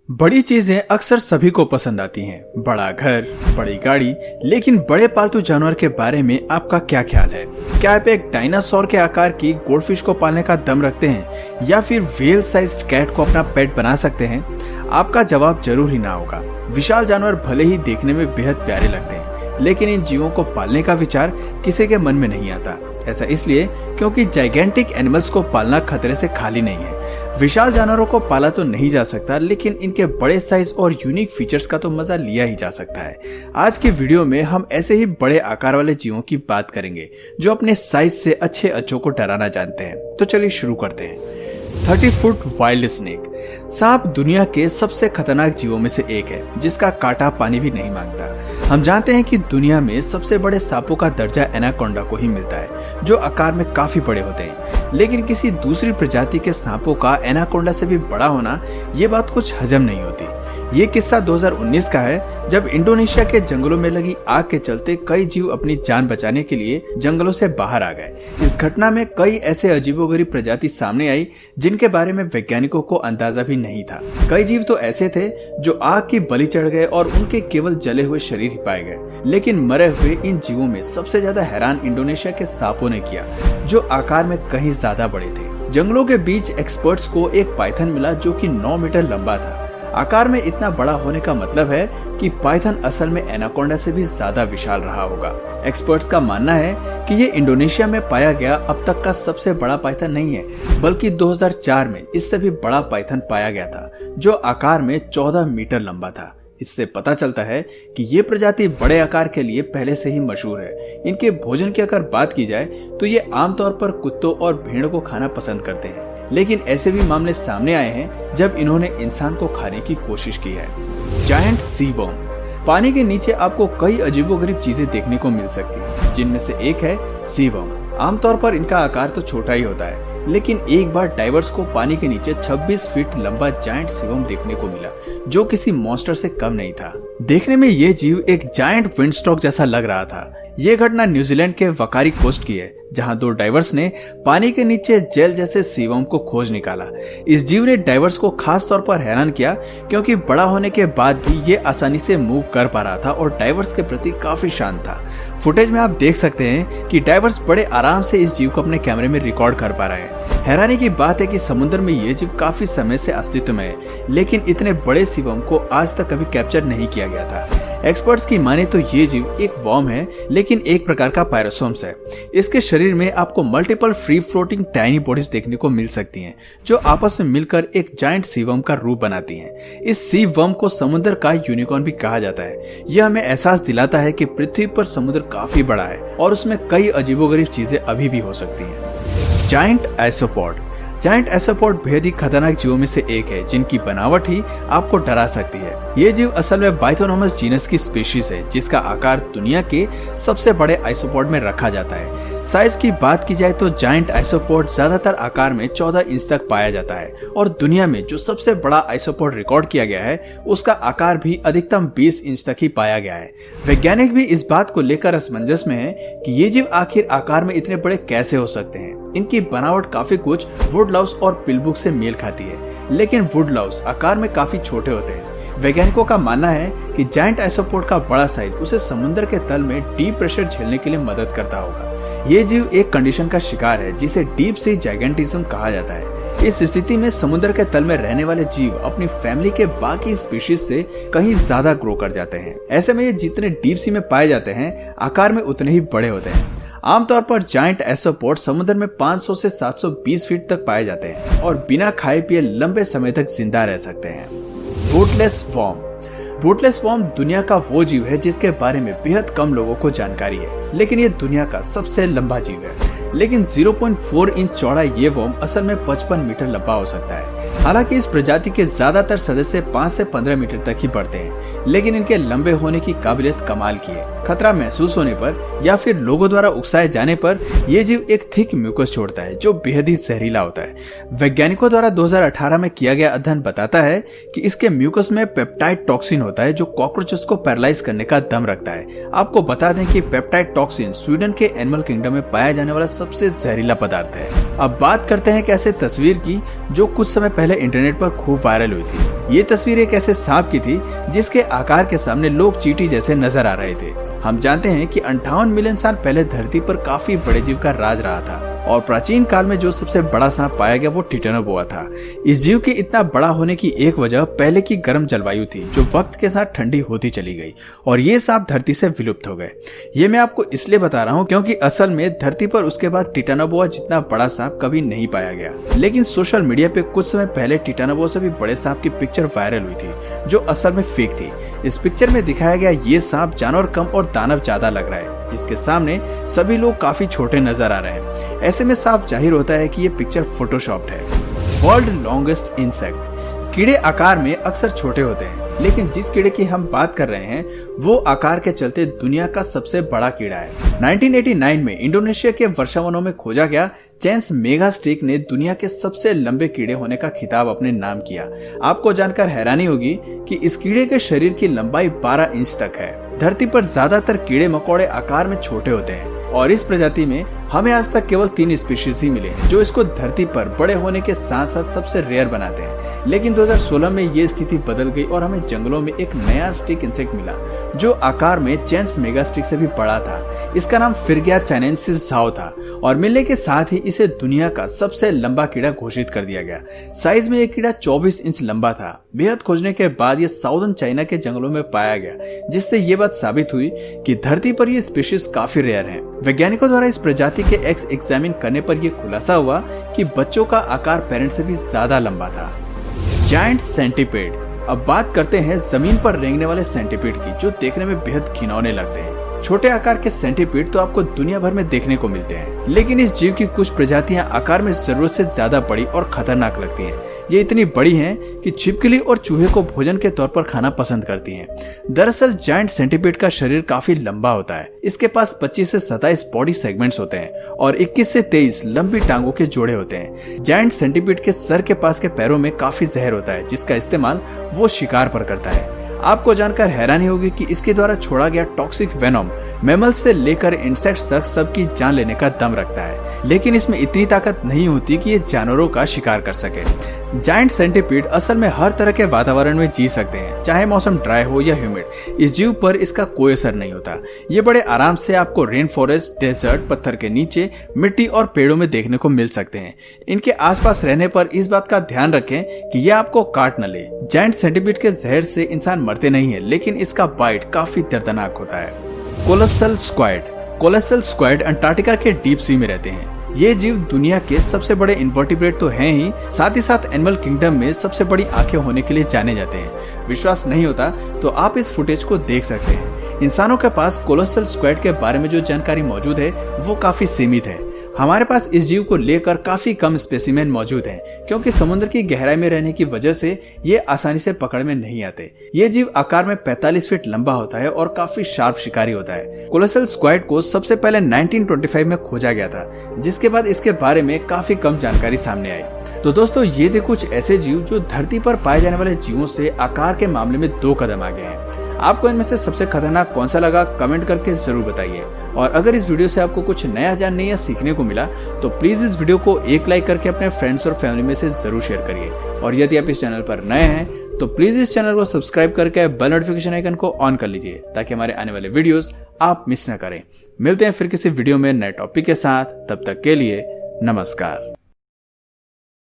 बड़ी चीजें अक्सर सभी को पसंद आती हैं। बड़ा घर, बड़ी गाड़ी, लेकिन बड़े पालतू जानवर के बारे में आपका क्या ख्याल है? क्या आप एक डायनासोर के आकार की गोल्डफिश को पालने का दम रखते हैं या फिर व्हेल साइज्ड कैट को अपना पेट बना सकते हैं? आपका जवाब जरूर ही ना होगा। विशाल जानवर भले ही देखने में बेहद प्यारे लगते हैं, लेकिन इन जीवों को पालने का विचार किसी के मन में नहीं आता। ऐसा इसलिए क्योंकि जाइगेंटिक एनिमल्स को पालना खतरे से खाली नहीं है। विशाल जानवरों को पाला तो नहीं जा सकता, लेकिन इनके बड़े साइज और यूनिक फीचर्स का तो मजा लिया ही जा सकता है। आज की वीडियो में हम ऐसे ही बड़े आकार वाले जीवों की बात करेंगे जो अपने साइज से अच्छे अच्छों को डराना जानते हैं। तो चलिए शुरू करते हैं। 30 फुट वाइल्ड स्नेक। सांप दुनिया के सबसे खतरनाक जीवों में से एक है, जिसका कांटा पानी भी नहीं मांगता। हम जानते हैं कि दुनिया में सबसे बड़े सांपों का दर्जा एनाकोंडा को ही मिलता है, जो आकार में काफी बड़े होते हैं। लेकिन किसी दूसरी प्रजाति के सांपों का एनाकोंडा से भी बड़ा होना, ये बात कुछ हजम नहीं होती। ये किस्सा 2019 का है, जब इंडोनेशिया के जंगलों में लगी आग के चलते कई जीव अपनी जान बचाने के लिए जंगलों से बाहर आ गए। इस घटना में कई ऐसे अजीबोगरीब प्रजाति सामने आई जिनके बारे में वैज्ञानिकों को अंदाजा भी नहीं था। कई जीव तो ऐसे थे जो आग की बलि चढ़ गए और उनके केवल जले हुए शरीर ही पाए गए। लेकिन मरे हुए इन जीवों में सबसे ज्यादा हैरान इंडोनेशिया के सांपों ने किया, जो आकार में कहीं ज्यादा बड़े थे। जंगलों के बीच एक्सपर्ट्स को एक पाइथन मिला जो कि 9 मीटर लंबा था। आकार में इतना बड़ा होने का मतलब है कि पाइथन असल में एनाकोंडा से भी ज्यादा विशाल रहा होगा। एक्सपर्ट्स का मानना है कि ये इंडोनेशिया में पाया गया अब तक का सबसे बड़ा पाइथन नहीं है, बल्कि 2004 में इससे भी बड़ा पाइथन पाया गया था, जो आकार में 14 मीटर लंबा था। इससे पता चलता है कि ये प्रजाति बड़े आकार के लिए पहले से ही मशहूर है। इनके भोजन की अगर बात की जाए तो ये आमतौर पर कुत्तों और भेड़ को खाना पसंद करते हैं, लेकिन ऐसे भी मामले सामने आए हैं जब इन्होंने इंसान को खाने की कोशिश की है। जायंट सी वर्म। पानी के नीचे आपको कई अजीबोगरीब चीजें देखने को मिल सकती हैं, जिनमें से एक है सी वर्म। आमतौर पर इनका आकार तो छोटा ही होता है, लेकिन एक बार डाइवर्स को पानी के नीचे 26 फीट लंबा जायंट सी वर्म देखने को मिला, जो किसी मॉन्स्टर से कम नहीं था। देखने में ये जीव एक जायंट विंडस्टॉक जैसा लग रहा था। ये घटना न्यूजीलैंड के वकारी कोस्ट की है, जहां 2 डाइवर्स ने पानी के नीचे जेल जैसे सी वर्म को खोज निकाला। इस जीव ने डाइवर्स को खास तौर पर हैरान किया, क्योंकि बड़ा होने के बाद भी ये आसानी से मूव कर पा रहा था और डाइवर्स के प्रति काफी शांत था। फुटेज में आप देख सकते हैं कि डाइवर्स बड़े आराम से इस जीव को अपने कैमरे में रिकॉर्ड कर पा रहे हैं। हैरानी की बात है कि समुद्र में ये जीव काफी समय से अस्तित्व में है, लेकिन इतने बड़े सी वर्म को आज तक कभी कैप्चर नहीं किया गया था। एक्सपर्ट्स की माने तो ये जीव एक वर्म है, लेकिन एक प्रकार का पायरोसोम्स है। इसके शरीर में आपको multiple free floating tiny bodies देखने को मिल सकती हैं, जो आपस में मिलकर एक जायंट सी वर्म का रूप बनाती हैं। इस सी वर्म को समुद्र का यूनिकॉर्न भी कहा जाता है। यह हमें एहसास दिलाता है कि पृथ्वी पर समुद्र काफी बड़ा है और उसमें कई अजीबोगरीब चीजें अभी भी हो सकती हैं। Giant isopod. जायंट आइसोपॉड बेहद ही खतरनाक जीवों में से एक है, जिनकी बनावट ही आपको डरा सकती है। ये जीव असल में बाइथोनोमस जीनस की स्पीशीज है, जिसका आकार दुनिया के सबसे बड़े आइसोपॉड में रखा जाता है। साइज की बात की जाए तो जायंट आइसोपॉड ज्यादातर आकार में 14 इंच तक पाया जाता है, और दुनिया में जो सबसे बड़ा आइसोपॉड रिकॉर्ड किया गया है उसका आकार भी अधिकतम 20 इंच तक ही पाया गया है। वैज्ञानिक भी इस बात को लेकर असमंजस में है कि ये जीव आखिर आकार में इतने बड़े कैसे हो सकते हैं। इनकी बनावट काफी कुछ वुडलाउस और पिलबुक से मेल खाती है, लेकिन वुडलाउस आकार में काफी छोटे होते हैं। वैज्ञानिकों का मानना है कि जायंट आइसोपॉड का बड़ा साइज उसे समुद्र के तल में डीप प्रेशर झेलने के लिए मदद करता होगा। ये जीव एक कंडीशन का शिकार है जिसे डीप सी जाइगेंटिज्म कहा जाता है। इस स्थिति में समुद्र के तल में रहने वाले जीव अपनी फैमिली के बाकी स्पीशीज से कहीं ज्यादा ग्रो कर जाते हैं। ऐसे में ये जितने डीप सी में पाए जाते हैं, आकार में उतने ही बड़े होते हैं। आमतौर पर जायंट आइसोपॉड समुद्र में 500 से 720 फीट तक पाए जाते हैं और बिना खाए पिए लंबे समय तक जिंदा रह सकते हैं। बूटलेस वर्म। बूटलेस वर्म दुनिया का वो जीव है जिसके बारे में बेहद कम लोगों को जानकारी है, लेकिन ये दुनिया का सबसे लंबा जीव है। लेकिन 0.4 इंच चौड़ा ये वर्म असल में 55 मीटर लंबा हो सकता है। हालांकि इस प्रजाति के ज्यादातर सदस्य 5 से 15 मीटर तक ही बढ़ते हैं, लेकिन इनके लंबे होने की काबिलियत कमाल की है। खतरा महसूस होने पर या फिर लोगों द्वारा उकसाए जाने पर यह जीव एक थिक म्यूकस छोड़ता है जो बेहद ही जहरीला होता है। वैज्ञानिकों द्वारा 2018 में किया गया अध्ययन बताता है कि इसके म्यूकस में पेप्टाइड टॉक्सिन होता है जो कॉकरोचेस को पैरालाइज करने का दम रखता है। आपको बता दें कि पेप्टाइड टॉक्सिन स्वीडन के एनिमल किंगडम में पाया जाने वाला सबसे जहरीला पदार्थ है। अब बात करते हैं एक ऐसे तस्वीर की जो कुछ समय पहले इंटरनेट पर खूब वायरल हुई थी। ये तस्वीर एक ऐसे सांप की थी जिसके आकार के सामने लोग चींटी जैसे नजर आ रहे थे। हम जानते हैं कि 58 मिलियन साल पहले धरती पर काफी बड़े जीव का राज रहा था और प्राचीन काल में जो सबसे बड़ा सांप पाया गया वो टिटेनोबोआ था। इस जीव के इतना बड़ा होने की एक वजह पहले की गर्म जलवायु थी जो वक्त के साथ ठंडी होती चली गई और ये सांप धरती से विलुप्त हो गए। ये मैं आपको इसलिए बता रहा हूँ क्योंकि असल में धरती पर उसके बाद टिटेनोबोआ जितना बड़ा सांप कभी नहीं पाया गया। लेकिन सोशल मीडिया पे कुछ समय पहले टिटेनोबोआ से भी बड़े सांप की पिक्चर वायरल हुई थी जो असल में फेक थी। इस पिक्चर में दिखाया गया ये सांप जानवर कम और दानव ज्यादा लग रहा है, जिसके सामने सभी लोग काफी छोटे नजर आ रहे हैं। ऐसे में साफ जाहिर होता है कि ये पिक्चर फोटोशॉप्ड है। World longest insect. कीड़े आकार में अक्सर छोटे होते हैं, लेकिन जिस कीड़े की हम बात कर रहे हैं वो आकार के चलते दुनिया का सबसे बड़ा कीड़ा है। 1989 में इंडोनेशिया के वर्षावनों में खोजा गया चैंस मेगास्टिक ने दुनिया के सबसे लंबे कीड़े होने का खिताब अपने नाम किया। आपको जानकर हैरानी होगी कि इस कीड़े के शरीर की लंबाई 12 इंच तक है। धरती पर ज्यादातर कीड़े मकोड़े आकार में छोटे होते हैं और इस प्रजाति में हमें आज तक केवल 3 स्पीशीज ही मिले जो इसको धरती पर बड़े होने के साथ साथ सबसे रेयर बनाते हैं। लेकिन 2016 में ये स्थिति बदल गई और हमें जंगलों में एक नया स्टिक इंसेक्ट मिला जो आकार में चैंस मेगास्टिक से भी बड़ा था। इसका नाम फिरगिया चाइनेंसिस झाओ था और मिलने के साथ ही इसे दुनिया का सबसे लंबा कीड़ा घोषित कर दिया गया। साइज में ये कीड़ा 24 इंच लंबा था। बेहद खोजने के बाद ये साउदर्न चाइना के जंगलों में पाया गया, जिससे ये बात साबित हुई कि धरती पर ये स्पीशीज काफी रेयर है। वैज्ञानिकों द्वारा इस प्रजाति के एक्स एग्जामिन करने पर यह खुलासा हुआ कि बच्चों का आकार पेरेंट से भी ज्यादा लंबा था। Giant centipede. अब बात करते हैं जमीन पर रेंगने वाले सेंटीपीड की जो देखने में बेहद घिनौने लगते हैं। छोटे आकार के सेंटीपीड तो आपको दुनिया भर में देखने को मिलते हैं, लेकिन इस जीव की कुछ प्रजातियां आकार में जरूरत से ज्यादा बड़ी और खतरनाक लगती हैं। ये इतनी बड़ी हैं कि छिपकली और चूहे को भोजन के तौर पर खाना पसंद करती हैं। दरअसल जायंट सेंटीपीड का शरीर काफी लंबा होता है। इसके पास 25 से 27 बॉडी सेगमेंट्स होते हैं और 21 से 23 लंबी टांगों के जोड़े होते हैं। जायंट सेंटीपीड के सर के पास के पैरों में काफी जहर होता है जिसका इस्तेमाल वो शिकार पर करता है। आपको जानकर हैरानी होगी कि इसके द्वारा छोड़ा गया टॉक्सिक वेनोम मैमल्स से लेकर इंसेक्ट्स तक सबकी जान लेने का दम रखता है, लेकिन इसमें इतनी ताकत नहीं होती कि ये जानवरों का शिकार कर सके। जायंट सेंटीपीड असल में हर तरह के वातावरण में जी सकते हैं, चाहे मौसम ड्राई हो या ह्यूमिड। इस जीव पर इसका कोई असर नहीं होता। ये बड़े आराम से आपको रेन फॉरेस्ट, डेजर्ट, पत्थर के नीचे, मिट्टी और पेड़ों में देखने को मिल सकते हैं। इनके आसपास रहने पर इस बात का ध्यान रखें कि ये आपको काट न ले। जायंट सेंटीपीड के जहर से इंसान मरते नहीं है, लेकिन इसका बाइट काफी दर्दनाक होता है। Colossal squid. Colossal squid Antarctica के डीप सी में रहते हैं। ये जीव दुनिया के सबसे बड़े इन्वर्टिब्रेट तो हैं ही, साथ ही साथ एनिमल किंगडम में सबसे बड़ी आंखें होने के लिए जाने जाते हैं। विश्वास नहीं होता तो आप इस फुटेज को देख सकते हैं। इंसानों के पास कोलोसल स्क्वाइड के बारे में जो जानकारी मौजूद है वो काफी सीमित है। हमारे पास इस जीव को लेकर काफी कम स्पेसिमेन मौजूद हैं, क्योंकि समुद्र की गहराई में रहने की वजह से ये आसानी से पकड़ में नहीं आते। ये जीव आकार में 45 फीट लंबा होता है और काफी शार्प शिकारी होता है। कोलोसल स्क्वाइड को सबसे पहले 1925 में खोजा गया था, जिसके बाद इसके बारे में काफी कम जानकारी सामने आई। तो दोस्तों, ये थे कुछ ऐसे जीव जो धरती पर पाए जाने वाले जीवों से आकार के मामले में 2 कदम आगे हैं। आपको इनमें से सबसे खतरनाक कौन सा लगा कमेंट करके जरूर बताइए। और अगर इस वीडियो से आपको कुछ नया जानने या सीखने को मिला तो प्लीज इस वीडियो को एक लाइक करके अपने फ्रेंड्स और फैमिली में से जरूर शेयर करिए। और यदि आप इस चैनल पर नए हैं तो प्लीज इस चैनल को सब्सक्राइब करके बेल नोटिफिकेशन आइकन को ऑन कर लीजिए ताकि हमारे आने वाले वीडियोस आप मिस न करें। मिलते हैं फिर किसी वीडियो में नए टॉपिक के साथ, तब तक के लिए नमस्कार।